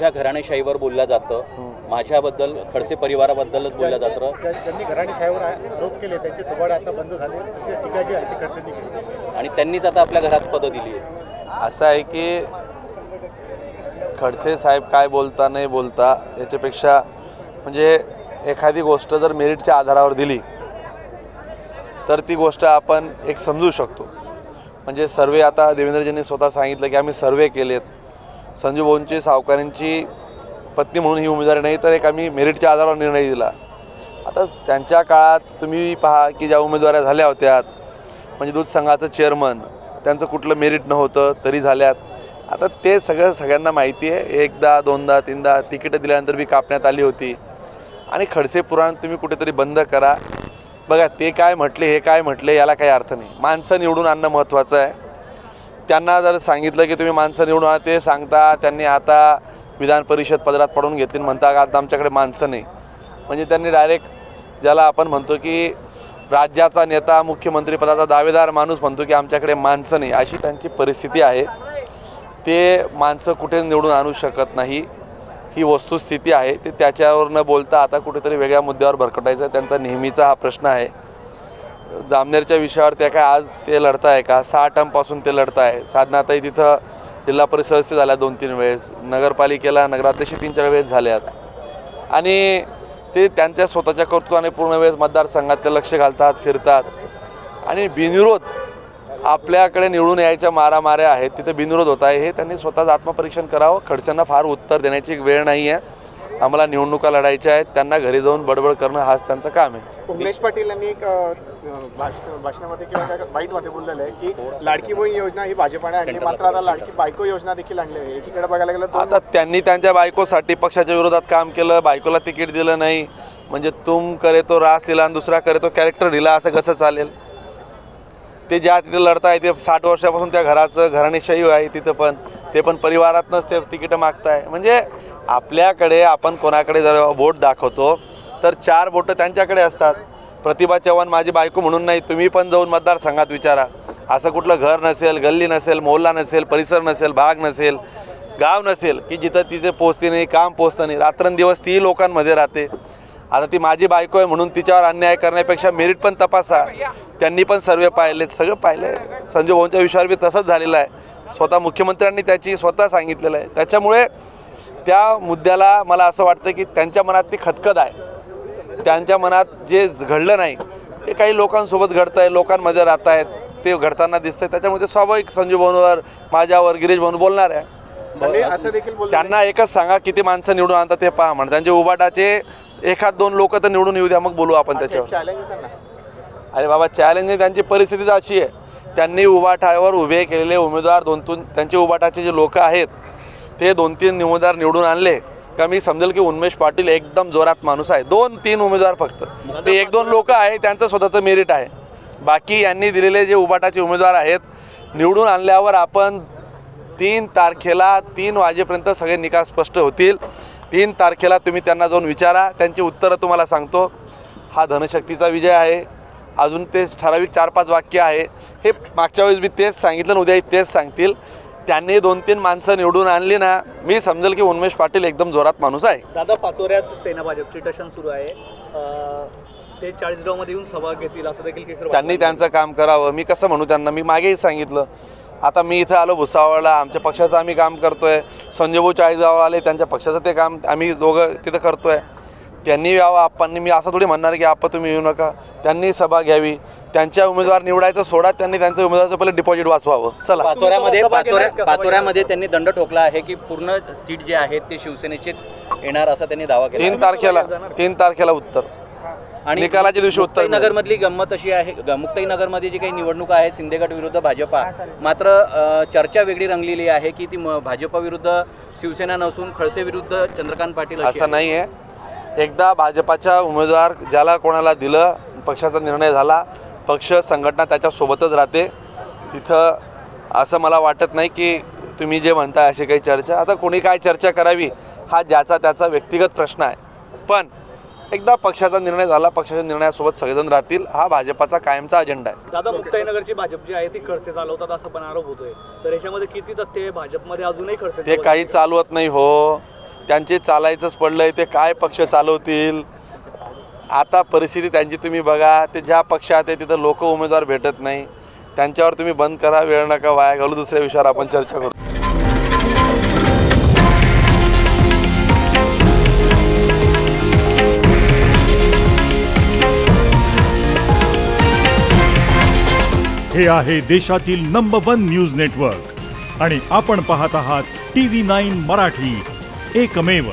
माझ्या घराणेशाहीवर बोललं जातं, माझ्याबद्दल खडसे परिवाराबद्दलच बोललं जातं. त्यांनी घराणेशाहीवर आरोप केले, त्यांचे थोबाडे आता बंद झाले, टीका जी आहे ती खडसेंनी केली आणि त्यांनीच आता आपल्या घरात पदं दिली आहे. असं आहे की खडसे साहेब काय बोलता नाही बोलता याच्यापेक्षा म्हणजे एखादी गोष्ट जर मेरिटच्या आधारावर दिली तर ती गोष्ट आपण एक समजू शकतो. म्हणजे सर्वे आता देवेंद्रजींनी स्वतः सांगितलं की आम्ही सर्वे केलेत, संजू भाऊंची सावकारांची पत्नी म्हणून ही उमेदवारी नाही तर एक आम्ही मेरिटच्या आधारावर निर्णय दिला. आता त्यांच्या काळात तुम्ही पहा की ज्या उमेदवाऱ्या झाल्या होत्यात म्हणजे दूध संघाचं चेअरमन, त्यांचं कुठलं मेरिट नव्हतं तरी झाल्यात. आता ते सगळ्यांना माहिती आहे. एकदा दोनदा तीनदा तिकीटं दिल्यानंतर बी कापण्यात आली होती. आणि खडसे पुराण तुम्ही कुठेतरी बंद करा. बघा ते काय म्हटले हे काय म्हटले याला काही अर्थ नाही. माणसं निवडून आणणं महत्त्वाचं आहे. त्यांना जर सांगितलं की तुम्ही माणसं निवडून आणा, ते सांगता त्यांनी आता विधान परिषद पदरात पडून घेतली म्हणता का आता आमच्याकडे माणसं नाही. म्हणजे त्यांनी डायरेक्ट ज्याला आपण म्हणतो की राज्याचा नेता मुख्यमंत्रीपदाचा दावेदार माणूस म्हणतो की आमच्याकडे माणसं नाही, अशी त्यांची परिस्थिती आहे. ते माणसं कुठे निवडून आणू शकत नाही, ही वस्तुस्थिती आहे. ते त्याच्यावर न बोलता आता कुठेतरी वेगळ्या मुद्द्यावर भरकटायचा त्यांचा नेहमीचा हा प्रश्न आहे. जामनेरच्या विषयावर त्या काय आज ते लढत आहे का? 6 टर्मपासून ते लढत आहे. साधनाताई तिथं जिल्हा परिषद सदस्य झाल्या 2-3 वेळेस, नगरपालिकेला नगराध्यक्ष 3-4 वेळेस झाल्यात. आणि ते त्यांच्या स्वतःच्या कर्तृत्वाने पूर्ण वेळेस मतदारसंघात ते लक्ष घालतात, फिरतात. आणि बिनविरोध आपल्याकडे निवडून यायच्या मारामाऱ्या आहेत, तिथे बिनविरोध होत आहे. हे त्यांनी स्वतःच आत्मपरीक्षण करावं. खडसेंना फार उत्तर देण्याची वेळ नाही आहे. आम्हाला निवडणुका लढायच्या आहेत, त्यांना घरी जाऊन बडबड करणं हाच त्यांचं काम आहे. उमेश पाटील यांनी एक भाषणामध्ये किंवा बाईटमध्ये बोललेलं आहे की लाडकी बहीण योजना ही भाजपाने आणली, मात्र आता लाडकी बायको योजना देखील आणली आहे. एकीकडे बघायला गेलं आता त्यांनी त्यांच्या बायकोसाठी पक्षाच्या विरोधात काम केलं, बायकोला तिकीट दिलं नाही. म्हणजे तुम करे तो रास दिला आणि दुसरा करे तो कॅरेक्टर दिला, असं कसं चालेल? ते ज्या तिथे लढताय ते 60 वर्षापासून त्या घराचं घराणेशाही आहे तिथं, पण ते पण परिवारातनंच ते तिकीटं मागताय. म्हणजे आपल्याकडे आपण कोणाकडे जर बोट दाखवतो तर 4 बोटं त्यांच्याकडे असतात. प्रतिभा चव्हाण माझी बायको म्हणून नाही, तुम्ही पण जाऊन मतदारसंघात विचारा. असं कुठलं घर नसेल, गल्ली नसेल, मोहल्ला नसेल, परिसर नसेल, भाग नसेल, गाव नसेल की जिथं तिथे पोचते नाही, काम पोचतं नाही. रात्रंदिवस ती लोकांमध्ये राहते. आता ती माझी बायको आहे म्हणून तिच्यावर अन्याय करण्यापेक्षा मेरिट पण तपासा. त्यांनी पण सर्वे पाहिलेत, सगळं पाहिलं आहे. संजू भाऊंच्या विषयावर बी तसंच झालेलं आहे. स्वतः मुख्यमंत्र्यांनी त्याची स्वतः सांगितलेलं आहे. त्याच्यामुळे त्या मुद्द्याला मला असं वाटतं की त्यांच्या मनात ती खदखद आहे. त्यांच्या मनात जे घडलं नाही ते काही लोकांसोबत घडतं आहे, लोकांमध्ये राहत आहेत, ते घडताना दिसतंय. त्याच्यामुळे ते स्वाभाविक संजू भाऊंवर, माझ्यावर, गिरीश भाऊन बोलणार आहे. त्यांना एकच सांगा किती माणसं निवडून आणतात ते पहा म्हणा. त्यांचे उबाटाचे 1-2 लोक तर निवडून येऊ द्या, मग बोलू आपण त्याच्यावर. अरे बाबा चॅलेंज नाही, त्यांची परिस्थितीच अशी आहे. त्यांनी उबाटावर उभे केलेले उमेदवार 2-3 त्यांचे उबाटाचे जे लोक आहेत ते 2-3 उमेदवार निवडून आणले का मी समजेल की उन्मेष पाटील एकदम जोरात माणूस आहे. 2-3 उमेदवार फक्त, ते 1-2 लोक आहे त्यांचं स्वतःचं मेरिट आहे. बाकी यांनी दिलेले जे उबाटाचे उमेदवार आहेत निवडून आणल्यावर आपण 3 तारखेला 3 वाजेपर्यंत सगळे निकाल स्पष्ट होतील. 3 तारखेला तुम्ही त्यांना जाऊन विचारा, त्यांची उत्तरं तुम्हाला सांगतो. हा धनशक्तीचा विजय आहे. अजून ते ठराविक 4-5 वाक्य आहे. हे मागच्या वेळेस मी तेच सांगितलं, उद्या तेच सांगतील. त्यांनी 2-3 माणसं निवडून आणली ना, मी समजेल की उन्मेष पाटील एकदम जोरात माणूस आहे. दादा पाचोऱ्यात सेना भाजपची टशन सुरू आहे. ते 40 गावमध्ये येऊन सभा घेतील असं देखील त्यांनी त्यांचं काम करावं. मी कसं म्हणू त्यांना, मी मागेही सांगितलं. आता मी इथं आलो भुसावळला, आमच्या पक्षाचं आम्ही काम करतोय. संजय भाऊ 40 गावाला आले, त्यांच्या पक्षाचं ते काम आम्ही दोघं तिथं करतोय. त्यांनी यावं, आप्पांनी. मी असं थोडी म्हणणार की आप्पा तुम्ही येऊ नका. त्यांनी सभा घ्यावी, त्यांच्या उमेदवार निवडायचं सोडा, त्यांनी त्यांचं उमेदवाराचं पहिले डिपॉझिट वाचवावं. चला. पाचोऱ्यामध्ये त्यांनी दंड ठोकला आहे की पूर्ण सीट जे आहेत ते शिवसेनेचेच येणार असा त्यांनी दावा केला. 3 तारखेला उत्तर आणि निकालाच्या दिवशी उत्तर. नगरमधली गंमत अशी आहे, मुक्ताईनगरमध्ये जी काही निवडणुका आहेत शिंदेगड विरुद्ध भाजपा, मात्र चर्चा वेगळी रंगलेली आहे की ती भाजपा विरुद्ध शिवसेना नसून खडसे विरुद्ध चंद्रकांत पाटील. असं नाही आहे. एकदा भाजपाच्या उमेदवार ज्याला कोणाला दिलं, पक्षाचा निर्णय झाला, पक्ष संघटना त्याच्यासोबतच राहते. तिथं असं मला वाटत नाही की तुम्ही जे म्हणताय अशी काही चर्चा. आता कोणी काय चर्चा करावी हा ज्याचा त्याचा व्यक्तिगत प्रश्न आहे. पण एकदा पक्षाचा निर्णय झाला, पक्षाच्या निर्णयासोबत सगळेजण राहतील, हा भाजपाचा कायमचा अजेंडा आहे. दादा मुक्ताईनगरची भाजप जी आहे ती खडसे चालवतात असं पण आरोप होतोय, तर याच्यामध्ये किती तथ्य भाजपमध्ये अजूनही खडसे? ते काही चालवत नाही हो. त्यांचे चालायचंच पडलंय, ते काय पक्ष चालवतील आता परिस्थिती त्यांची तुम्ही बघा. ते ज्या पक्षात आहे तिथं लोक उमेदवार भेटत नाही, त्यांच्यावर तुम्ही बंद करा, वेळ नका वाया घालू, दुसऱ्या विषयावर आपण चर्चा करू. हे आहे देशातील नंबर 1 न्यूज नेटवर्क आणि आपण पाहत आहात TV9 मराठी, एकमेव.